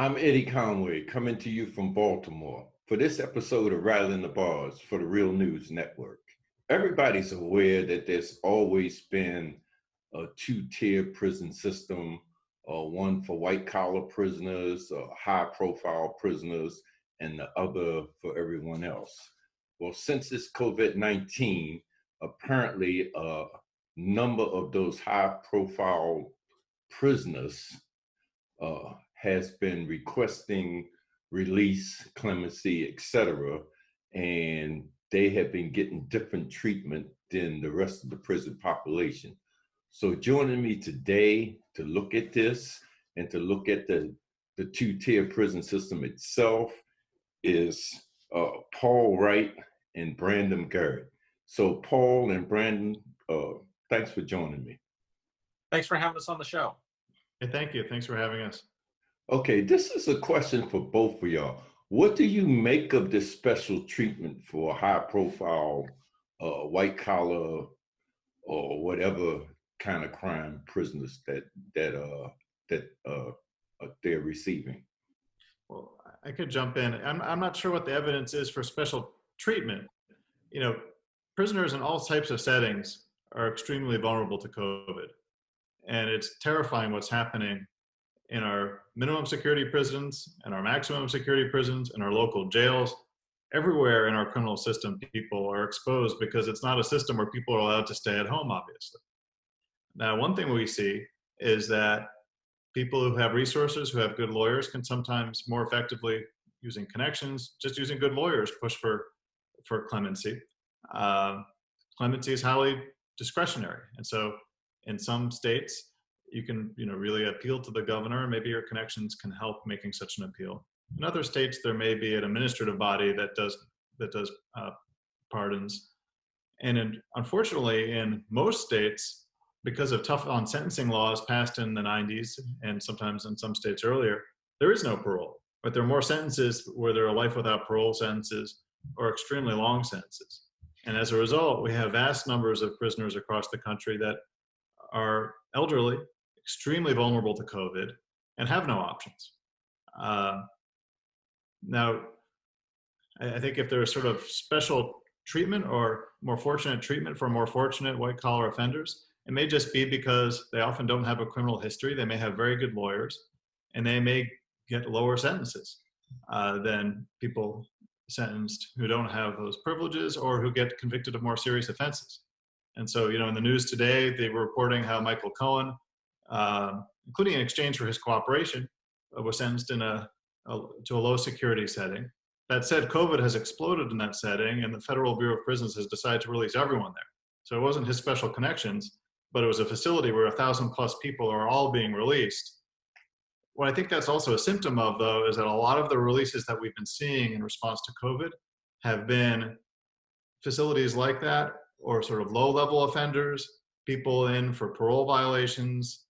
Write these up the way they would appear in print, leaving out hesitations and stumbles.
I'm Eddie Conway, coming to you from Baltimore for this episode of Rattling the Bars for the Real News Network. Everybody's aware that there's always been a two-tier prison system, one for white-collar prisoners, high-profile prisoners, and the other for everyone else. Well, since this COVID-19, apparently a number of those high-profile prisoners has been requesting release, clemency, etc., and they have been getting different treatment than the rest of the prison population. So joining me today to look at this and to look at the two-tier prison system itself is Paul Wright and Brandon Garrett. So Paul and Brandon, thanks for joining me. Thanks for having us on the show. Hey, thank you. Thanks for having us. Okay, this is a question for both of y'all. What do you make of this special treatment for high-profile, white-collar, or whatever kind of crime prisoners that they're receiving? Well, I could jump in. I'm not sure what the evidence is for special treatment. You know, prisoners in all types of settings are extremely vulnerable to COVID, and it's terrifying what's happening in our minimum security prisons and our maximum security prisons and our local jails. Everywhere in our criminal system, people are exposed because it's not a system where people are allowed to stay at home, obviously. Now, one thing we see is that people who have resources, who have good lawyers, can sometimes more effectively, using connections, just using good lawyers, push for clemency. Clemency is highly discretionary. And so in some states, you can really appeal to the governor, and maybe your connections can help making such an appeal. In other states, there may be an administrative body that does pardons. And unfortunately, in most states, because of tough on sentencing laws passed in the 90s and sometimes in some states earlier, there is no parole. But there are more sentences where there are life without parole sentences or extremely long sentences. And as a result, we have vast numbers of prisoners across the country that are elderly, extremely vulnerable to COVID, and have no options. Now, I think if there's sort of special treatment or more fortunate treatment for more fortunate white-collar offenders, it may just be because they often don't have a criminal history. They may have very good lawyers, and they may get lower sentences than people sentenced who don't have those privileges or who get convicted of more serious offenses. And so, in the news today, they were reporting how Michael Cohen, including in exchange for his cooperation, was sentenced to a low security setting. That said, COVID has exploded in that setting, and the Federal Bureau of Prisons has decided to release everyone there. So it wasn't his special connections, but it was a facility where 1,000+ people are all being released. What I think that's also a symptom of, though, is that a lot of the releases that we've been seeing in response to COVID have been facilities like that, or sort of low-level offenders, people in for parole violations,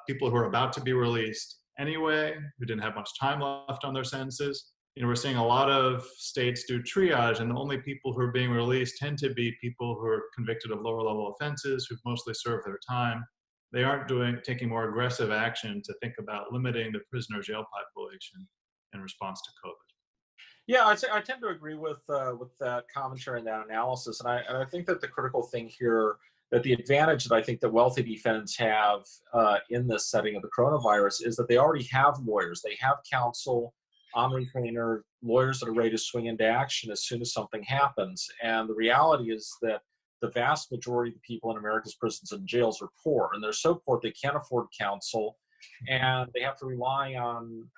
people who are about to be released anyway, who didn't have much time left on their sentences. We're seeing a lot of states do triage, and the only people who are being released tend to be people who are convicted of lower-level offenses, who've mostly served their time. They aren't taking more aggressive action to think about limiting the prisoner jail population in response to COVID. Yeah, I tend to agree with that commentary and that analysis, and I think that the critical thing here, that the advantage that I think that wealthy defendants have in this setting of the coronavirus is that they already have lawyers, they have counsel on retainer, lawyers that are ready to swing into action as soon as something happens. And the reality is that the vast majority of the people in America's prisons and jails are poor, and they're so poor they can't afford counsel, and they have to rely on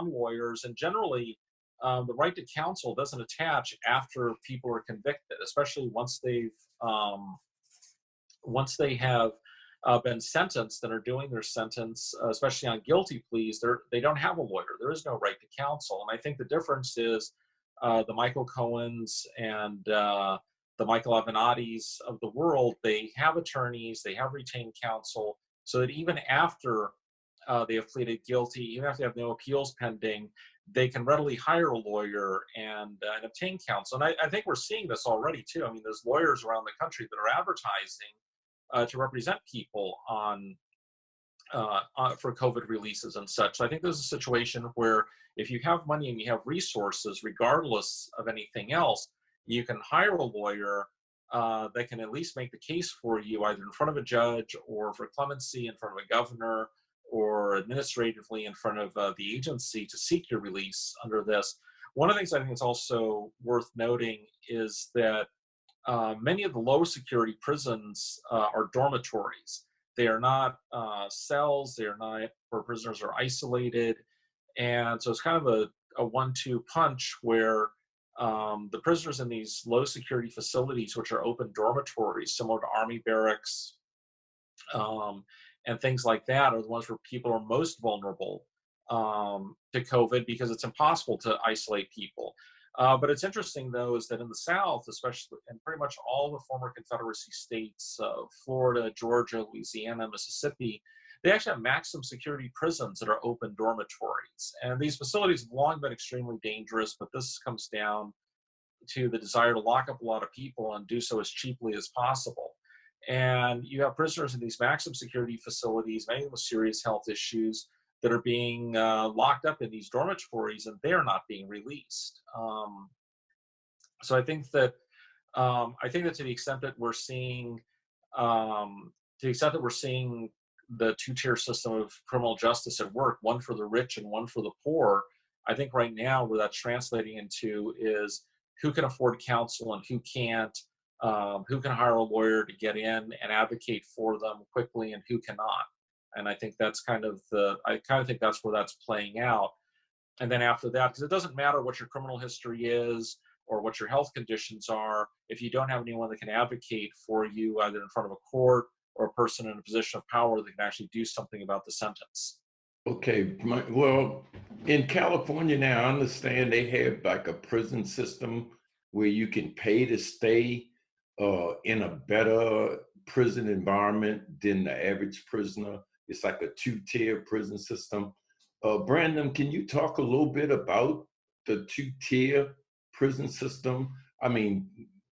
lawyers, and generally. The right to counsel doesn't attach after people are convicted, especially once they have been sentenced and are doing their sentence, especially on guilty pleas. They don't have a lawyer. There is no right to counsel, and I think the difference is the Michael Cohens and the Michael Avenattis of the world. They have attorneys. They have retained counsel, so that even after they have pleaded guilty, even if they have no appeals pending, they can readily hire a lawyer and obtain counsel. And I think we're seeing this already too. I mean, there's lawyers around the country that are advertising to represent people on for COVID releases and such. So I think there's a situation where if you have money and you have resources, regardless of anything else, you can hire a lawyer that can at least make the case for you, either in front of a judge or for clemency in front of a governor, or administratively in front of the agency to seek your release under this. One of the things I think is also worth noting is that many of the low security prisons are dormitories. They are not cells. They are not where prisoners are isolated. And so it's kind of a 1-2 punch where the prisoners in these low security facilities, which are open dormitories, similar to army barracks and things like that, are the ones where people are most vulnerable to COVID, because it's impossible to isolate people. But it's interesting, though, is that in the South, especially, and pretty much all the former Confederacy states, Florida, Georgia, Louisiana, Mississippi, they actually have maximum security prisons that are open dormitories. And these facilities have long been extremely dangerous, but this comes down to the desire to lock up a lot of people and do so as cheaply as possible. And you have prisoners in these maximum security facilities, many of them with serious health issues, that are being locked up in these dormitories, and they're not being released. So I think that to the extent that we're seeing, the two-tier system of criminal justice at work, one for the rich and one for the poor, I think right now where that's translating into is who can afford counsel and who can't, who can hire a lawyer to get in and advocate for them quickly and who cannot. And I think that's I think that's where that's playing out. And then after that, because it doesn't matter what your criminal history is or what your health conditions are, if you don't have anyone that can advocate for you, either in front of a court or a person in a position of power that can actually do something about the sentence. Okay, well, in California now, I understand they have like a prison system where you can pay to stay in a better prison environment than the average prisoner. It's like a two-tier prison system. Brandon, can you talk a little bit about the two-tier prison system? I mean,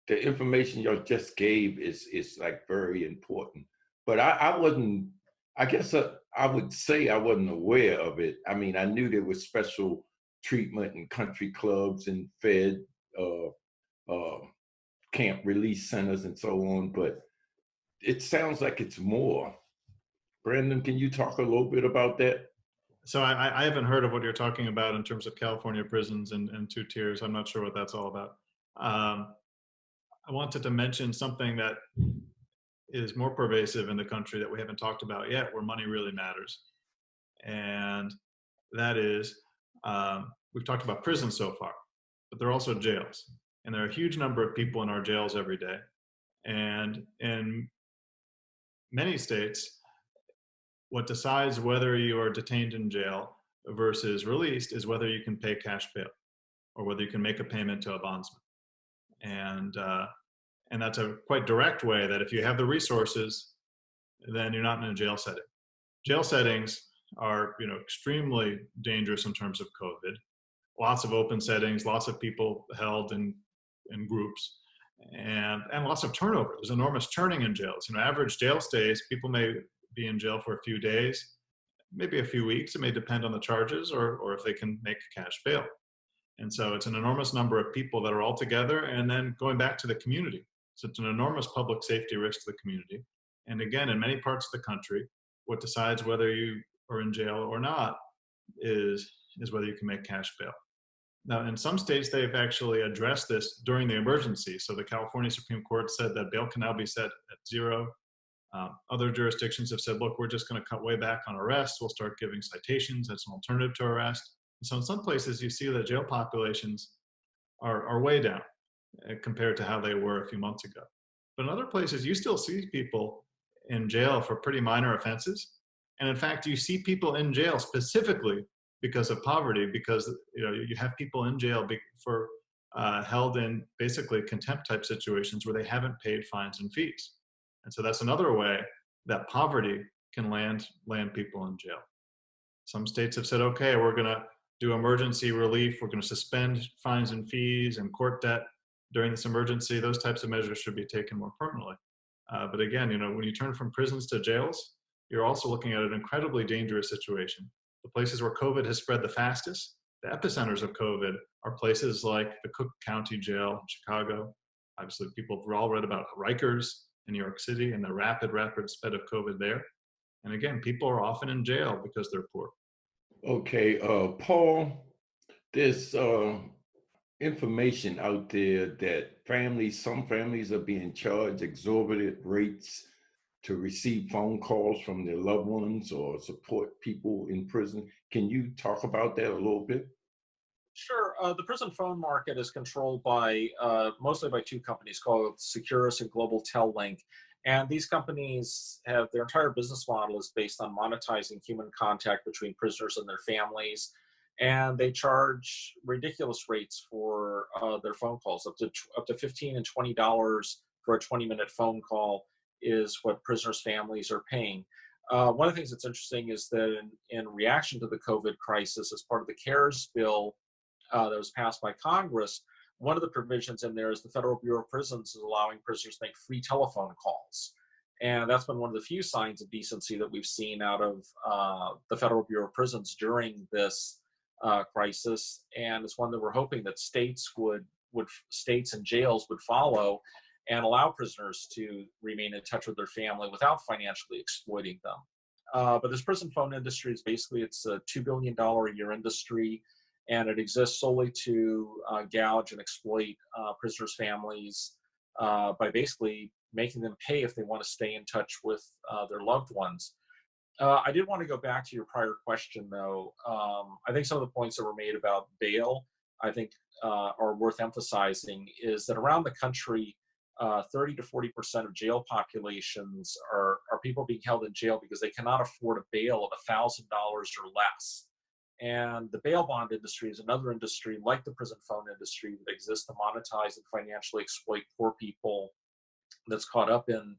the information you just gave is like very important, but I wasn't, I guess I would say I wasn't aware of it. I mean, I knew there was special treatment in country clubs and fed camp release centers and so on, but it sounds like it's more. Brandon, can you talk a little bit about that? So I haven't heard of what you're talking about in terms of California prisons and two tiers. I'm not sure what that's all about. I wanted to mention something that is more pervasive in the country that we haven't talked about yet, where money really matters. And that is, we've talked about prisons so far, but there are also jails. And there are a huge number of people in our jails every day. And in many states, what decides whether you are detained in jail versus released is whether you can pay cash bail or whether you can make a payment to a bondsman. And that's a quite direct way that if you have the resources, then you're not in a jail setting. Jail settings are, extremely dangerous in terms of COVID. Lots of open settings, lots of people held in groups, and lots of turnover. There's enormous churning in jails. Average jail stays, people may be in jail for a few days, maybe a few weeks. It may depend on the charges or if they can make cash bail. And so it's an enormous number of people that are all together and then going back to the community. So it's an enormous public safety risk to the community. And again, in many parts of the country, what decides whether you are in jail or not is whether you can make cash bail. Now, in some states, they've actually addressed this during the emergency. So the California Supreme Court said that bail can now be set at zero. Other jurisdictions have said, look, we're just going to cut way back on arrests. We'll start giving citations as an alternative to arrest. And so in some places, you see that jail populations are way down compared to how they were a few months ago. But in other places, you still see people in jail for pretty minor offenses. And in fact, you see people in jail specifically because of poverty, because you have people in jail for held in basically contempt type situations where they haven't paid fines and fees. And so that's another way that poverty can land people in jail. Some states have said, okay, we're going to do emergency relief. We're going to suspend fines and fees and court debt during this emergency. Those types of measures should be taken more permanently. But again, when you turn from prisons to jails, you're also looking at an incredibly dangerous situation. The places where COVID has spread the fastest, the epicenters of COVID, are places like the Cook County Jail in Chicago. Obviously, people have all read about Rikers in New York City and the rapid spread of COVID there. And again, people are often in jail because they're poor. Okay, Paul, there's information out there that some families are being charged exorbitant rates to receive phone calls from their loved ones or support people in prison. Can you talk about that a little bit? Sure. The prison phone market is controlled by mostly by two companies called Securus and Global Tel-Link. And these companies have their entire business model is based on monetizing human contact between prisoners and their families. And they charge ridiculous rates for their phone calls. Up to $15 and $20 for a 20-minute phone call is what prisoners' families are paying. One of the things that's interesting is that in reaction to the COVID crisis, as part of the CARES bill that was passed by Congress, one of the provisions in there is the Federal Bureau of Prisons is allowing prisoners to make free telephone calls. And that's been one of the few signs of decency that we've seen out of the Federal Bureau of Prisons during this crisis. And it's one that we're hoping that states and jails would follow and allow prisoners to remain in touch with their family without financially exploiting them. But this prison phone industry is basically, it's a $2 billion a year industry, and it exists solely to gouge and exploit prisoners' families by basically making them pay if they want to stay in touch with their loved ones. I did want to go back to your prior question, though. I think some of the points that were made about bail, I think, are worth emphasizing, is that around the country, 30 to 40% of jail populations are people being held in jail because they cannot afford a bail of $1,000 or less. And the bail bond industry is another industry like the prison phone industry that exists to monetize and financially exploit poor people that's caught up in,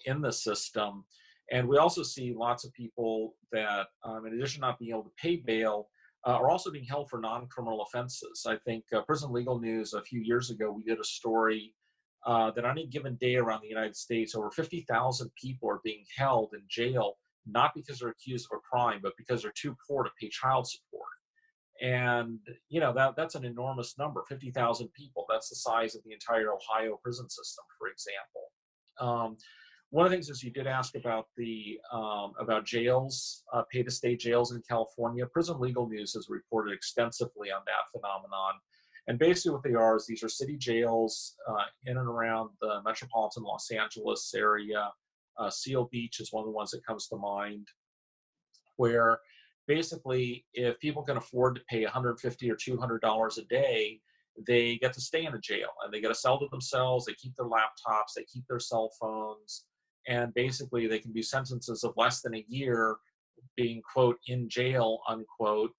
in the system. And we also see lots of people that, in addition to not being able to pay bail, are also being held for non-criminal offenses. I think Prison Legal News, a few years ago, we did a story that on any given day around the United States, over 50,000 people are being held in jail, not because they're accused of a crime, but because they're too poor to pay child support. And, that's an enormous number, 50,000 people. That's the size of the entire Ohio prison system, for example. One of the things is you did ask about about jails, pay-to-stay jails in California. Prison Legal News has reported extensively on that phenomenon. And basically what they are is these are city jails in and around the metropolitan Los Angeles area. Seal Beach is one of the ones that comes to mind, where basically if people can afford to pay $150 or $200 a day, they get to stay in a jail and they get a cell to themselves. They keep their laptops, they keep their cell phones, and basically they can do sentences of less than a year being, quote, in jail, unquote,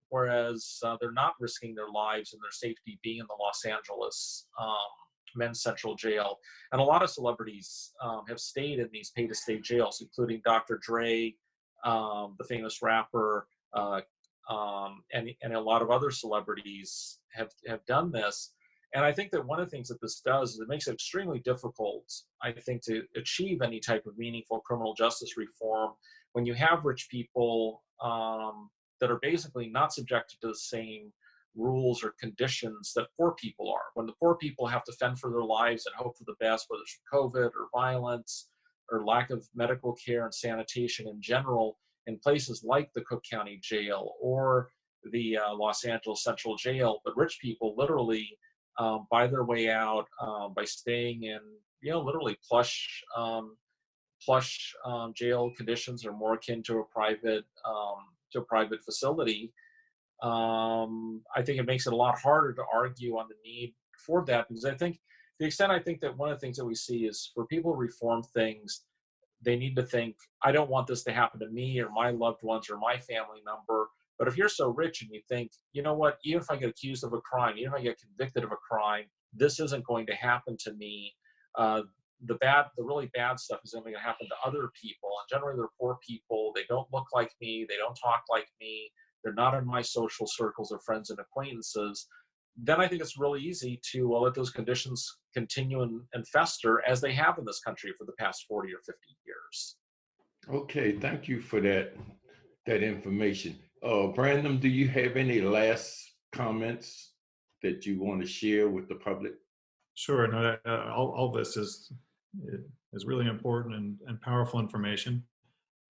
whereas they're not risking their lives and their safety being in the Los Angeles Men's Central Jail. And a lot of celebrities have stayed in these pay-to-stay jails, including Dr. Dre, the famous rapper, and a lot of other celebrities have done this. And I think that one of the things that this does is it makes it extremely difficult, I think, to achieve any type of meaningful criminal justice reform when you have rich people that are basically not subjected to the same rules or conditions that poor people are. When the poor people have to fend for their lives and hope for the best, whether it's COVID or violence or lack of medical care and sanitation in general, in places like the Cook County Jail or the Los Angeles Central Jail, but rich people literally buy their way out by staying in, literally plush jail conditions, or more akin to a private facility. I think it makes it a lot harder to argue on the need for that, because I think that one of the things that we see is for people to reform things, they need to think, I don't want this to happen to me or my loved ones or my family member. But if you're so rich and you think, you know what, even if I get accused of a crime, even if I get convicted of a crime, this isn't going to happen to me. The really bad stuff is only going to happen to other people. And generally they're poor people. They don't look like me. They don't talk like me. They're not in my social circles of friends and acquaintances. then I think it's really easy to let those conditions continue and fester as they have in this country for the past 40 or 50 years. Okay, thank you for that information. Brandon, do you have any last comments that you want to share with the public? Sure. No, all this is really important and powerful information.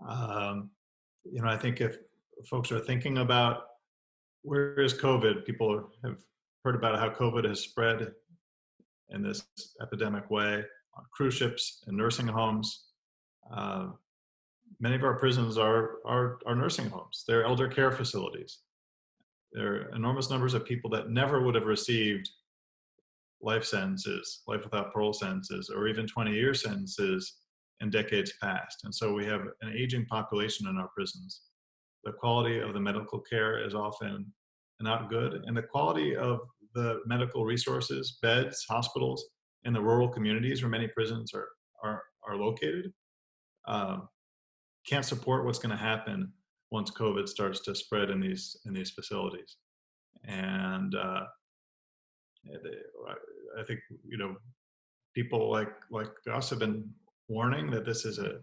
I think if folks are thinking about where is COVID, people have heard about how COVID has spread in this epidemic way on cruise ships and nursing homes. Many of our prisons are nursing homes. They're elder care facilities. There are enormous numbers of people that never would have received life sentences, life without parole sentences, or even 20-year sentences in decades past. And so we have an aging population in our prisons. The quality of the medical care is often not good, and the quality of the medical resources, beds, hospitals in the rural communities where many prisons are located can't support what's going to happen once COVID starts to spread in these facilities. And I think people like us have been warning that this is a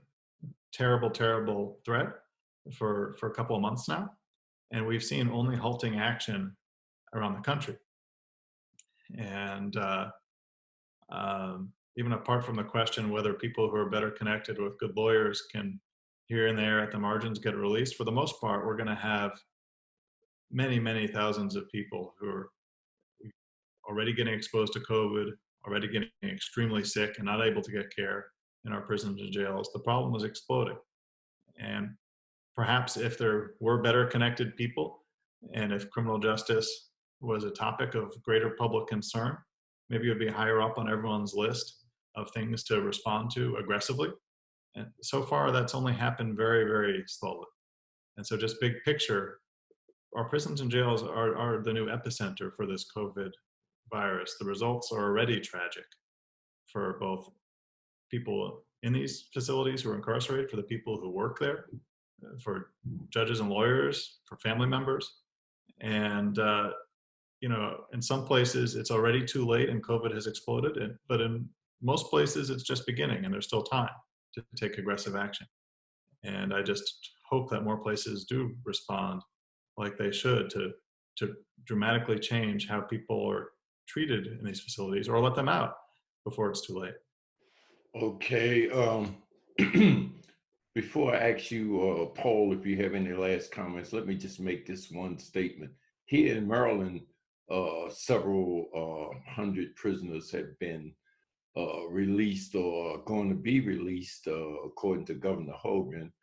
terrible, terrible threat for a couple of months now, and we've seen only halting action around the country. And even apart from the question whether people who are better connected with good lawyers can here and there at the margins get released, for the most part, we're going to have many, many thousands of people who are already getting exposed to COVID, already getting extremely sick and not able to get care in our prisons and jails. The problem was exploding. And perhaps if there were better connected people, and if criminal justice was a topic of greater public concern, maybe it would be higher up on everyone's list of things to respond to aggressively. And so far, that's only happened very, very slowly. And so just big picture, our prisons and jails are the new epicenter for this COVID virus. The results are already tragic for both people in these facilities who are incarcerated, for the people who work there, for judges and lawyers, for family members. And, in some places it's already too late and COVID has exploded, but in most places it's just beginning and there's still time to take aggressive action. And I just hope that more places do respond like they should to dramatically change how people are treated in these facilities, or let them out before it's too late. Okay. Before I ask you, Paul, if you have any last comments, let me just make this one statement. Here in Maryland, several hundred prisoners have been released or going to be released, according to Governor Hogan.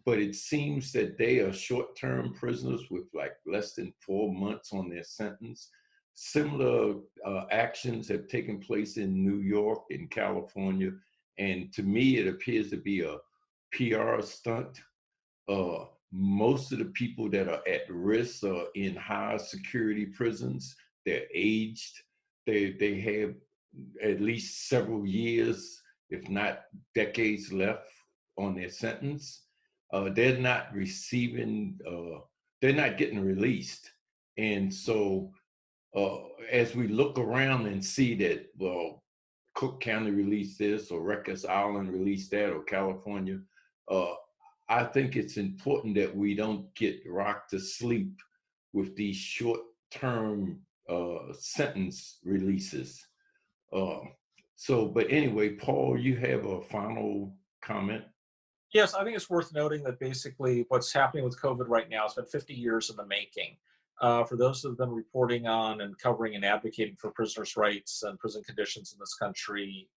But it seems that they are short-term prisoners with like less than 4 months on their sentence. Similar actions have taken place in New York and California. And to me, it appears to be a PR stunt. Most of the people that are at risk are in high security prisons. They're aged. They have at least several years, if not decades left on their sentence. They're not receiving, they're not getting released. And so as we look around and see that, well, Cook County released this, or Rikers Island released that, or California, I think it's important that we don't get rocked to sleep with these short-term sentence releases. But anyway, Paul, you have a final comment? Yes, I think it's worth noting that basically what's happening with COVID right now has been 50 years in the making. For those who have been reporting on and covering and advocating for prisoners' rights and prison conditions in this country,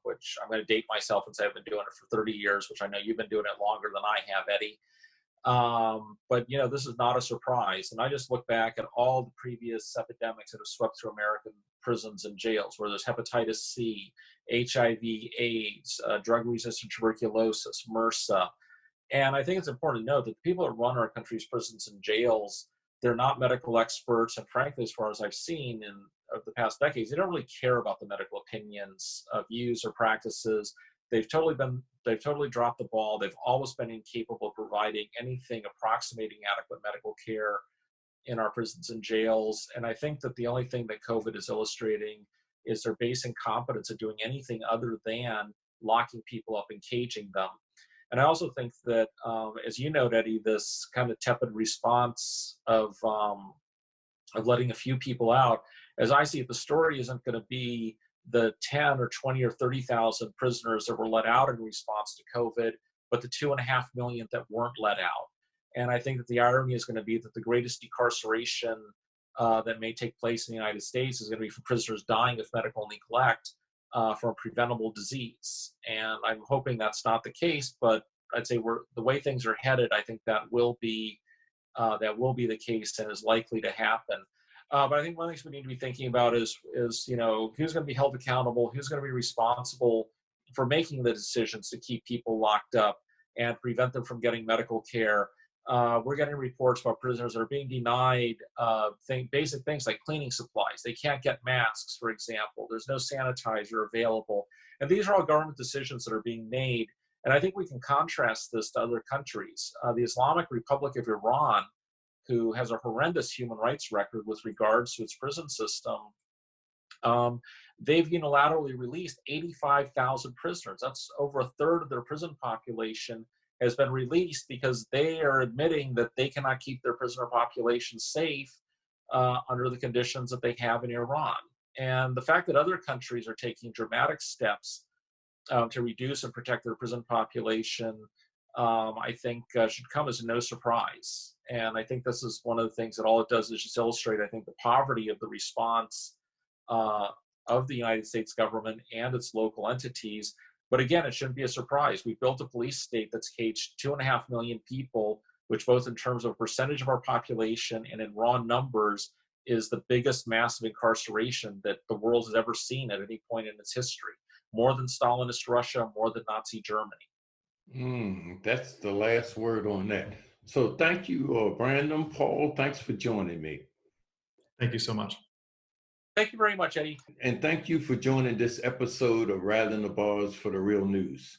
which I'm going to date myself and say I've been doing it for 30 years, which I know you've been doing it longer than I have, Eddie. But this is not a surprise. And I just look back at all the previous epidemics that have swept through American prisons and jails, where there's hepatitis C, HIV, AIDS, drug-resistant tuberculosis, MRSA. And I think it's important to note that the people that run our country's prisons and jails, they're not medical experts. And frankly, as far as I've seen in the past decades, they don't really care about the medical opinions, views, or practices. They've totally dropped the ball. They've always been incapable of providing anything approximating adequate medical care in our prisons and jails. And I think that the only thing that COVID is illustrating is their base incompetence at doing anything other than locking people up and caging them. And I also think that, as you note, Eddie, this kind of tepid response of letting a few people out, as I see it, the story isn't going to be the 10 or 20 or 30,000 prisoners that were let out in response to COVID, but the 2.5 million that weren't let out. And I think that the irony is going to be that the greatest decarceration that may take place in the United States is going to be from prisoners dying of medical neglect from a preventable disease. And I'm hoping that's not the case, but I'd say the way things are headed, I think that will be the case and is likely to happen. But I think one of the things we need to be thinking about is who's going to be held accountable, who's going to be responsible for making the decisions to keep people locked up and prevent them from getting medical care. We're getting reports about prisoners that are being denied basic things like cleaning supplies. They can't get masks, for example. There's no sanitizer available. And these are all government decisions that are being made. And I think we can contrast this to other countries. The Islamic Republic of Iran, who has a horrendous human rights record with regards to its prison system, they've unilaterally released 85,000 prisoners. That's over a third of their prison population has been released because they are admitting that they cannot keep their prisoner population safe under the conditions that they have in Iran. And the fact that other countries are taking dramatic steps to reduce and protect their prison population, I think should come as no surprise. And I think this is one of the things that all it does is just illustrate, I think, the poverty of the response of the United States government and its local entities. But again, it shouldn't be a surprise. We built a police state that's caged 2.5 million people, which both in terms of percentage of our population and in raw numbers is the biggest massive incarceration that the world has ever seen at any point in its history. More than Stalinist Russia, more than Nazi Germany. That's the last word on that. So thank you, Brandon, Paul. Thanks for joining me. Thank you so much. Thank you very much, Eddie. And thank you for joining this episode of Rattling the Bars for the Real News.